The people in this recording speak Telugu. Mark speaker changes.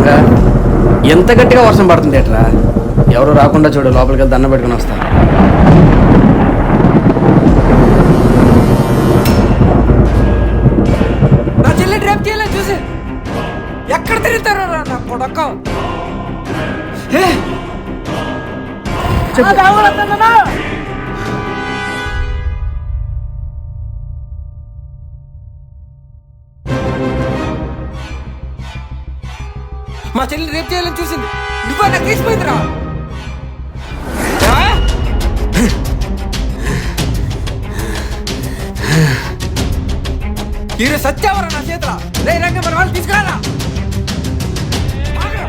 Speaker 1: రంగా, ఎంత గట్టిగా వర్షం పడుతుంది ఎట్రా? ఎవరు రాకుండా చూడు, లోపలికి వెళ్ళి దండం పెట్టుకుని వస్తా.
Speaker 2: నా చెల్లి డ్రైప్ చేయలేదు చూసి ఎక్కడ తిరుగుతారో నా కొడక. మా చెల్లి రేపు చేయాలని చూసింది, నువ్వు నాకు తీసిపోయిందిరా. ఈరోజు సత్యావరా నా చేతుల. రే రంగ మన వాళ్ళు తీసుకురారా. ఆగరా.